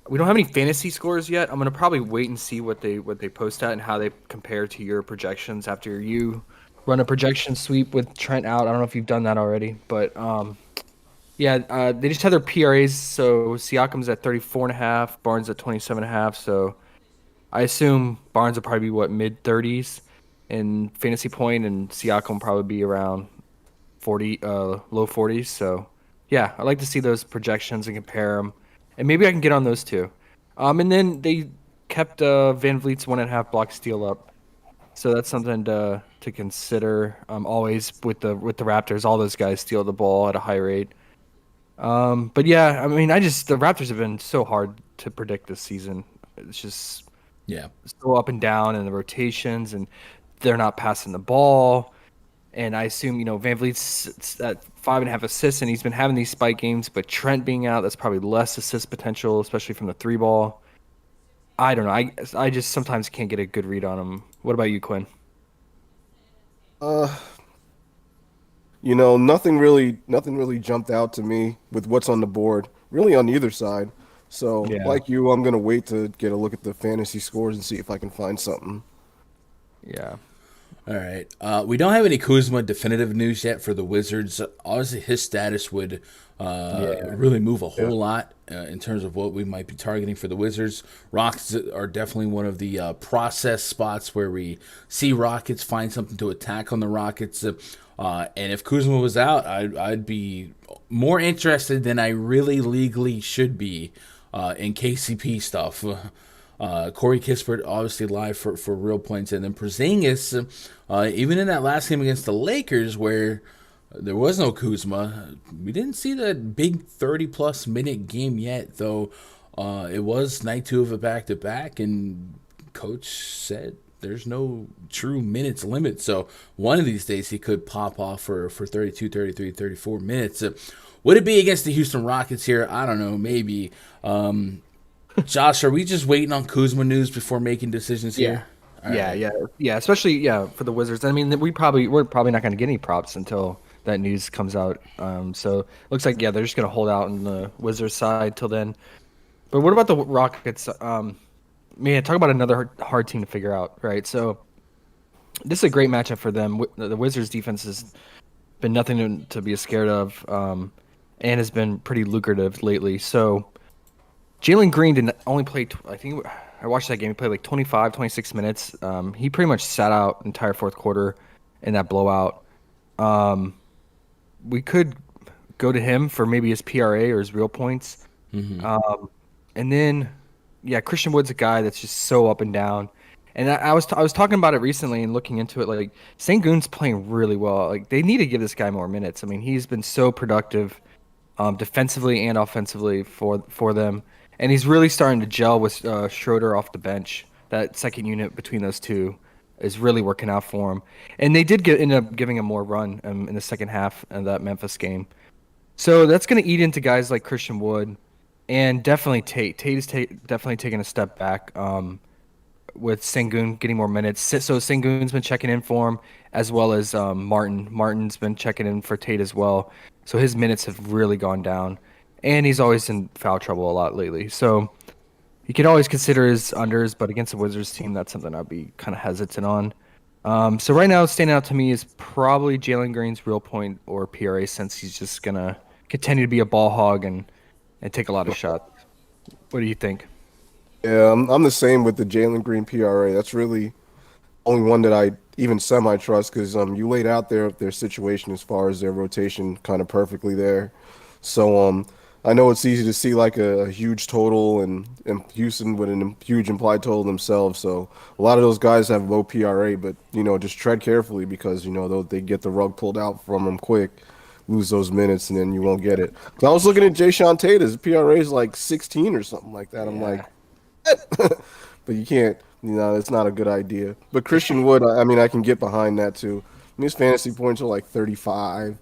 we don't have any fantasy scores yet. I'm gonna probably wait and see what they post at and how they compare to your projections after you run a projection sweep with Trent out. I don't know if you've done that already, but they just have their PRAs. So Siakam's at 34.5, Barnes at 27.5. So I assume Barnes will probably be mid-30s in fantasy point, and Siakam will probably be around 40, low 40s. So yeah, I like to see those projections and compare them, and maybe I can get on those too. And then they kept Van Vliet's 1.5 block steal up, so that's something to consider. Always with the Raptors, all those guys steal the ball at a high rate. But yeah, I mean, the Raptors have been so hard to predict this season. It's just so up and down in the rotations, and they're not passing the ball. And I assume, Van Vliet's at 5.5 assists, and he's been having these spike games. But Trent being out, that's probably less assist potential, especially from the three ball. I don't know. I just sometimes can't get a good read on him. What about you, Quinn? Uh, nothing really jumped out to me with what's on the board, really on either side. So, Yeah. like you, I'm gonna wait to get a look at the fantasy scores and see if I can find something. Yeah. All right. We don't have any Kuzma definitive news yet for the Wizards. Obviously, his status would really move a whole lot in terms of what we might be targeting for the Wizards. Rockets are definitely one of the process spots where we see Rockets find something to attack on the Rockets. And if Kuzma was out, I'd be more interested than I really legally should be in KCP stuff. Corey Kispert obviously live for real points, and then Porzingis, even in that last game against the Lakers where there was no Kuzma, we didn't see that big 30-plus minute game yet, though it was night 2 of a back-to-back, and Coach said there's no true minutes limit, so one of these days he could pop off for 32, 33, 34 minutes. Would it be against the Houston Rockets here? I don't know, maybe. Josh, are we just waiting on Kuzma news before making decisions here? All Yeah, right. yeah. Especially for the Wizards. I mean, we're probably not going to get any props until that news comes out. So looks like they're just going to hold out on the Wizards side till then. But what about the Rockets? Man, talk about another hard team to figure out, right? So this is a great matchup for them. The Wizards defense has been nothing to be scared of, and has been pretty lucrative lately. So Jalen Green didn't only play. I think I watched that game. He played like 25, 26 minutes. He pretty much sat out entire fourth quarter in that blowout. We could go to him for maybe his PRA or his real points. And then, Christian Wood's a guy that's just so up and down. And I was talking about it recently and looking into it. Like Sengun's playing really well. Like they need to give this guy more minutes. I mean, he's been so productive, defensively and offensively for them. And he's really starting to gel with Schroeder off the bench. That second unit between those two is really working out for him. And they did end up giving him more run in the second half of that Memphis game. So that's going to eat into guys like Christian Wood and definitely Tate. Tate is definitely taking a step back with Sengun getting more minutes. So Sengun's been checking in for him as well as Martin. Martin's been checking in for Tate as well. So his minutes have really gone down. And he's always in foul trouble a lot lately. So you can always consider his unders, but against the Wizards team, that's something I'd be kind of hesitant on. So right now, standing out to me is probably Jalen Green's real point or PRA, since he's just going to continue to be a ball hog and take a lot of shots. What do you think? Yeah, I'm the same with the Jalen Green PRA. That's really only one that I even semi-trust because you laid out their situation as far as their rotation kind of perfectly there. So I know it's easy to see like a huge total and Houston with a huge implied total themselves. So a lot of those guys have low PRA, but just tread carefully because they get the rug pulled out from them quick, lose those minutes, and then you won't get it. 'Cause I was looking at Jayshawn Tate, his PRA is like 16 or something like that. I'm like, but you can't. It's not a good idea. But Christian Wood, I mean, I can get behind that too. I mean, his fantasy points are like 35.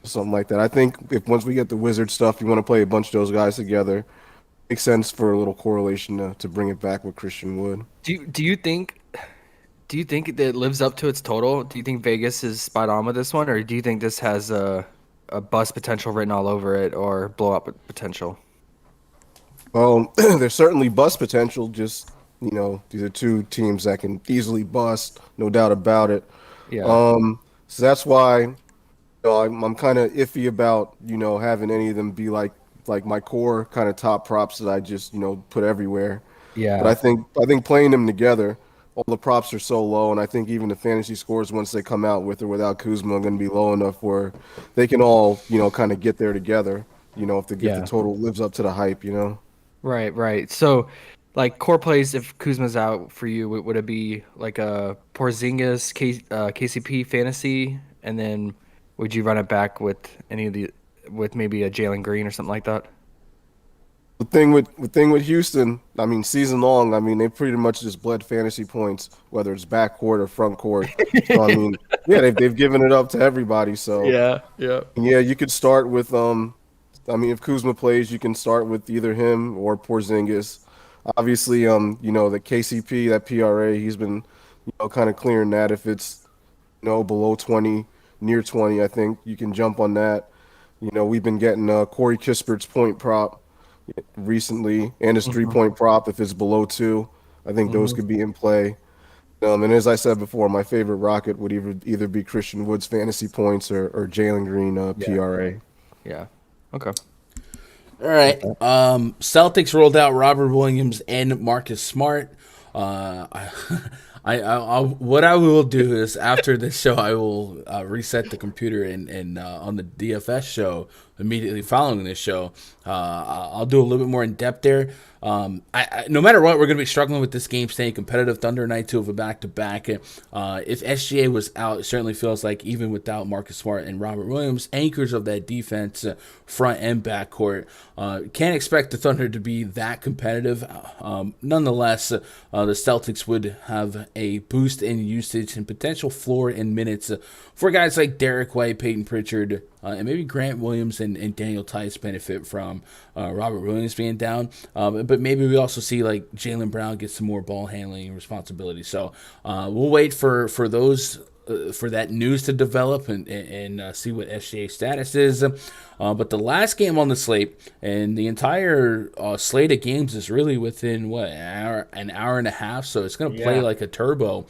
Something like that. I think if once we get the Wizard stuff, you want to play a bunch of those guys together. Makes sense for a little correlation to bring it back with Christian Wood. Do you think that it lives up to its total? Do you think Vegas is spot on with this one, or do you think this has a bust potential written all over it or blowout potential? Well, there's certainly bust potential. Just these are two teams that can easily bust, no doubt about it. Yeah. So that's why. I'm kind of iffy about having any of them be like my core kind of top props that I just put everywhere. But Yeah. I think playing them together, all the props are so low, and I think even the fantasy scores once they come out with or without Kuzma are going to be low enough where they can all kind of get there together. If the total lives up to the hype. Right. So, like core plays, if Kuzma's out for you, would it be like a Porzingis, KCP fantasy, and then would you run it back with with maybe a Jalen Green or something like that? The thing with Houston, I mean, season long, I mean, they pretty much just bled fantasy points, whether it's backcourt or front court. So I mean, yeah, they've given it up to everybody. So Yeah, yeah. yeah, you could start with I mean, if Kuzma plays, you can start with either him or Porzingis. Obviously, the KCP, that PRA, he's been, kind of clearing that. If it's, below 20, near 20, I think you can jump on that. We've been getting Corey Kispert's point prop recently and his Hmm. 3-point prop if it's below 2. I think those Hmm. could be in play. And as I said before, my favorite Rocket would either be Christian Wood's fantasy points or Jalen Green Yeah, PRA. yeah. Okay. All right. Celtics rolled out Robert Williams and Marcus Smart. I, what I will do is after this show, I will reset the computer and on the DFS show immediately following this show, I'll do a little bit more in depth there. No matter what, we're going to be struggling with this game staying competitive. Thunder night 2 of a back-to-back. If SGA was out, it certainly feels like even without Marcus Smart and Robert Williams, anchors of that defense, front and backcourt, can't expect the Thunder to be that competitive. Nonetheless, the Celtics would have a boost in usage and potential floor in minutes for guys like Derek White, Peyton Pritchard, and maybe Grant Williams and Daniel Tice benefit from Robert Williams being down. But maybe we also see like Jaylen Brown get some more ball handling responsibility. So we'll wait for those. For that news to develop and see what SGA status is. But the last game on the slate and the entire slate of games is really within, an hour and a half. So it's going to play Yeah. like a turbo.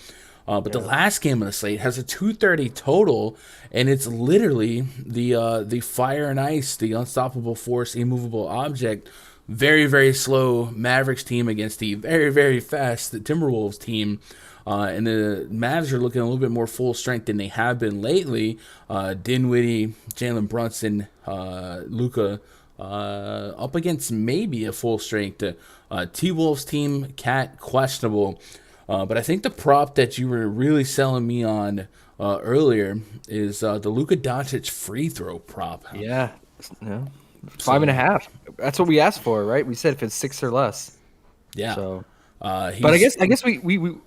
But the last game on the slate has a 230 total, and it's literally the fire and ice, the unstoppable force, immovable object, very, very slow Mavericks team against the very, very fast Timberwolves team. And the Mavs are looking a little bit more full strength than they have been lately. Dinwiddie, Jalen Brunson, Luka up against maybe a full strength T-Wolves team. Cat questionable. But I think the prop that you were really selling me on earlier is the Luka Doncic free throw prop. Yeah. Yeah. 5.5. That's what we asked for, right? We said if it's 6 or less. Yeah. So, He's, but I guess we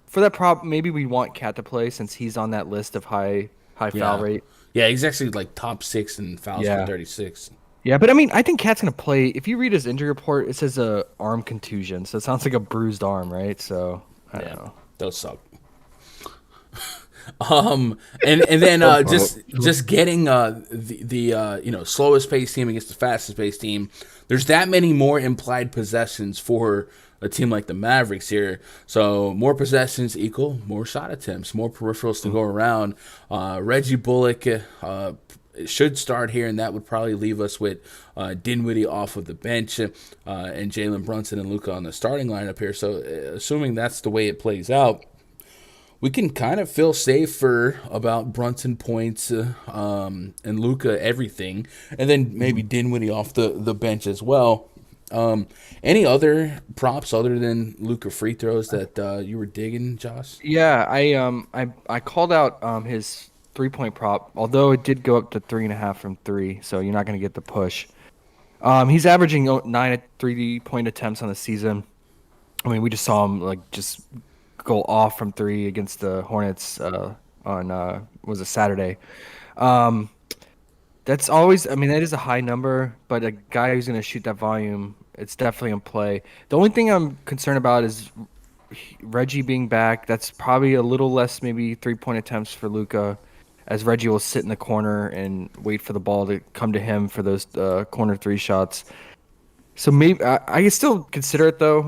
for that prop maybe we want Cat to play since he's on that list of high foul rate. Yeah, he's actually like top 6 in fouls Yeah. for 36. Yeah, but I mean, I think Cat's gonna play. If you read his injury report, it says a arm contusion, so it sounds like a bruised arm, right? So I don't know. Those suck. And then just getting the slowest pace team against the fastest pace team. There's that many more implied possessions for a team like the Mavericks here. So more possessions equal more shot attempts, more peripherals to go around. Reggie Bullock should start here, and that would probably leave us with Dinwiddie off of the bench and Jalen Brunson and Luka on the starting lineup here. So assuming that's the way it plays out, we can kind of feel safe for about Brunson points and Luka everything, and then maybe Dinwiddie off the bench as well. Any other props other than Luka free throws that you were digging, Josh? Yeah, I called out his 3-point prop, although it did go up to 3.5 from 3, so you're not gonna get the push. He's averaging 9 3-point attempts on the season. I mean, we just saw him like just go off from 3 against the Hornets on was a Saturday. That's always, I mean, that is a high number, but a guy who's going to shoot that volume, it's definitely in play. The only thing I'm concerned about is Reggie being back. That's probably a little less, maybe 3-point attempts for Luka, as Reggie will sit in the corner and wait for the ball to come to him for those corner 3 shots. So maybe I can still consider it though,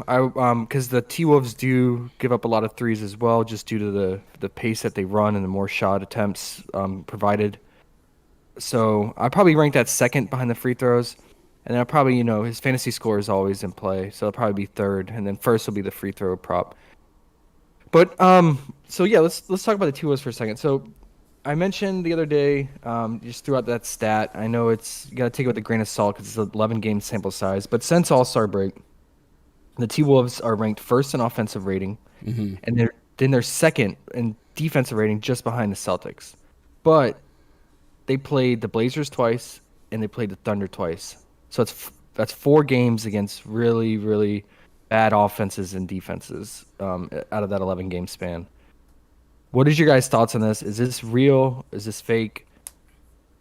because the T-Wolves do give up a lot of threes as well, just due to the pace that they run and the more shot attempts provided. So I probably rank that second behind the free throws, and then I probably his fantasy score is always in play, so it'll probably be third, and then first will be the free throw prop. But so yeah, let's talk about the T-Wolves for a second. So I mentioned the other day, just threw out that stat. I know you got to take it with a grain of salt because it's an 11-game sample size. But since All-Star break, the T-Wolves are ranked first in offensive rating, and they're second in defensive rating, just behind the Celtics. But they played the Blazers twice, and they played the Thunder twice. So it's That's 4 games against really, really bad offenses and defenses out of that 11-game span. What is your guys' thoughts on this? Is this real? Is this fake?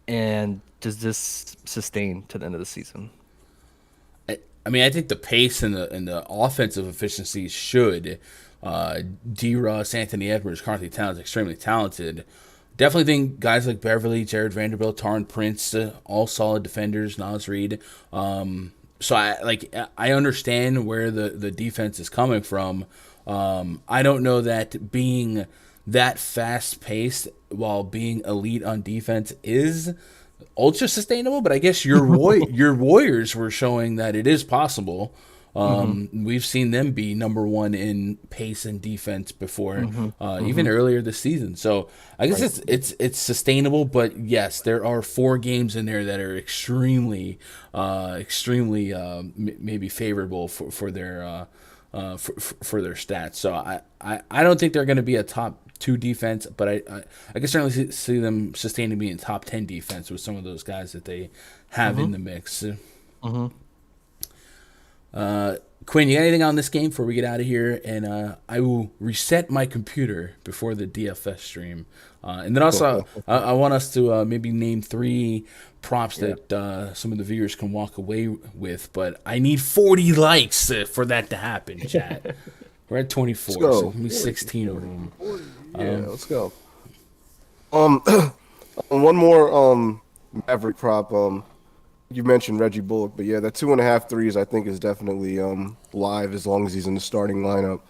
And does this sustain to the end of the season? I mean, I think the pace and the offensive efficiency should. D. Russ, Anthony Edwards, Karl-Anthony Towns, extremely talented. Definitely think guys like Beverly, Jared Vanderbilt, Taron Prince, all solid defenders. Naz Reid. So I understand where the defense is coming from. I don't know that being that fast paced while being elite on defense is ultra sustainable, but I guess your Warriors were showing that it is possible. We've seen them be number one in pace and defense before, even earlier this season. So I guess it's sustainable, but yes, there are 4 games in there that are extremely maybe favorable for their stats. So I don't think they're going to be a top 2 defense, but I can certainly see them sustaining being top 10 defense with some of those guys that they have in the mix. Quinn, you got anything on this game before we get out of here? And I will reset my computer before the DFS stream. And then also, I want us to maybe name 3 props that some of the viewers can walk away with. But I need 40 likes for that to happen, chat. We're at 24, so give me 16 of them. Let's go. One more Maverick prop. You mentioned Reggie Bullock, but yeah, that 2.5 threes I think is definitely live as long as he's in the starting lineup.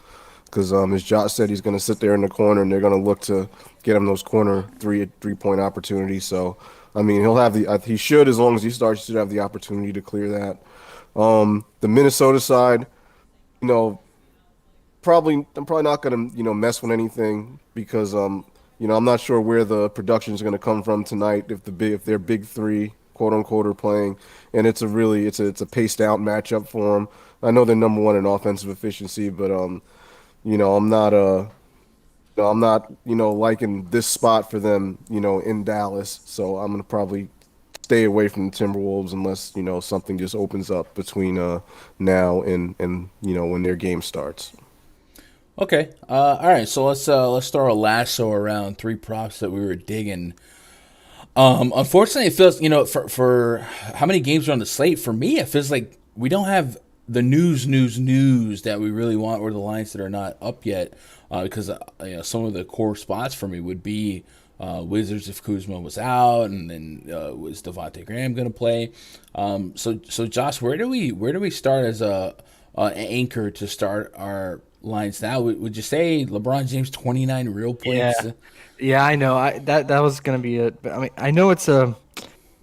Because as Josh said, he's going to sit there in the corner, and they're going to look to get him those corner three-point opportunities. So, I mean, he should, as long as he starts, he should have the opportunity to clear that. The Minnesota side, I'm probably not going to mess with anything because I'm not sure where the production is going to come from tonight if their big 3, quote unquote, are playing, and it's a paced out matchup for them. I know they're number 1 in offensive efficiency, but I'm not liking this spot for them in Dallas. So I'm gonna probably stay away from the Timberwolves unless something just opens up between now and when their game starts. Okay. All right. So let's throw a lasso around 3 props that we were digging. Unfortunately, it feels for how many games are on the slate. For me, it feels like we don't have the news that we really want, or the lines that are not up yet. Because some of the core spots for me would be Wizards if Kuzma was out, and then was Devontae Graham going to play? So Josh, where do we start as a anchor to start our lines now? Would you say LeBron James 29 real points? Yeah, I know. That was gonna be it. But I mean, I know it's a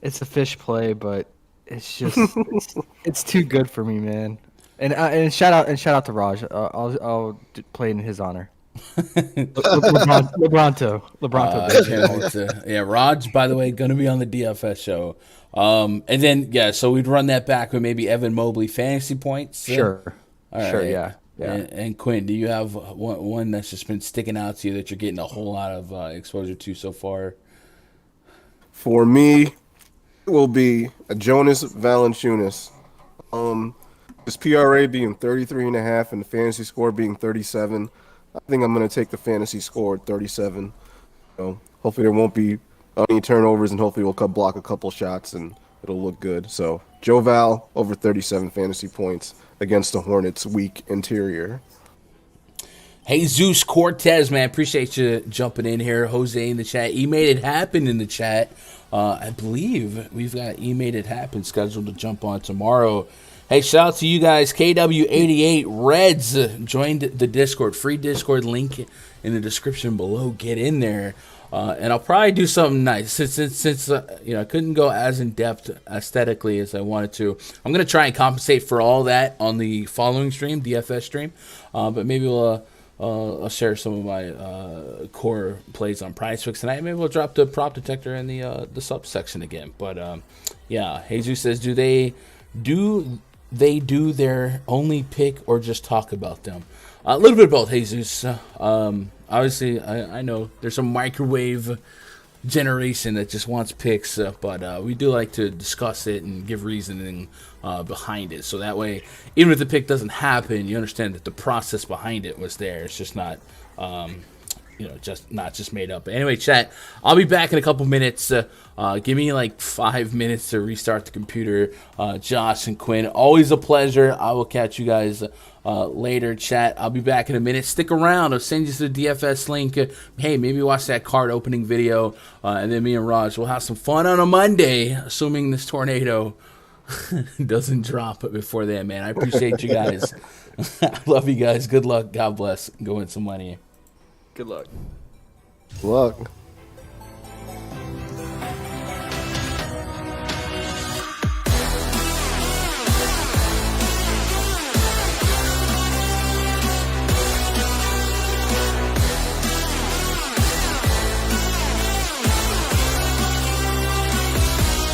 fish play, but it's just it's too good for me, man. And shout out to Raj. I'll play in his honor. LeBronto. Yeah, Raj, by the way, going to be on the DFS show. And then so we'd run that back with maybe Evan Mobley fantasy points. Sure. Sure. Right. Yeah. And Quinn, do you have one that's just been sticking out to you that you're getting a whole lot of exposure to so far? For me, it will be a Jonas Valanciunas. His PRA being 33.5 and the fantasy score being 37. I think I'm going to take the fantasy score at 37. So hopefully there won't be any turnovers, and hopefully we'll block a couple shots and it'll look good. So Joe Val over 37 fantasy points against the Hornets' weak interior. Hey, Zeus Cortez, man, appreciate you jumping in here. Jose in the chat. E Made It Happen in the chat. I believe we've got E Made It Happen scheduled to jump on tomorrow. Hey, shout out to you guys. KW88 Reds joined the Discord. Free Discord link in the description below. Get in there. And I'll probably do something nice since I couldn't go as in depth aesthetically as I wanted to. I'm gonna try and compensate for all that on the following stream, DFS stream. But maybe I'll share some of my core plays on PrizePicks tonight. Maybe we'll drop the prop detector in the subsection again. But Jesus says, do they do their only pick or just talk about them? A little bit of both, Jesus. Obviously, I know there's some microwave generation that just wants picks, but we do like to discuss it and give reasoning behind it. So that way, even if the pick doesn't happen, you understand that the process behind it was there. It's just not, just made up. But anyway, chat, I'll be back in a couple minutes. Give me like 5 minutes to restart the computer. Josh and Quinn, always a pleasure. I will catch you guys later, chat. I'll be back in a minute. Stick around. I'll send you the DFS link. Hey, maybe watch that card opening video, and then me and Raj will have some fun on a Monday, assuming this tornado doesn't drop before then, man. I appreciate you guys. I love you guys. Good luck. God bless. Go win some money. Good luck. Luck.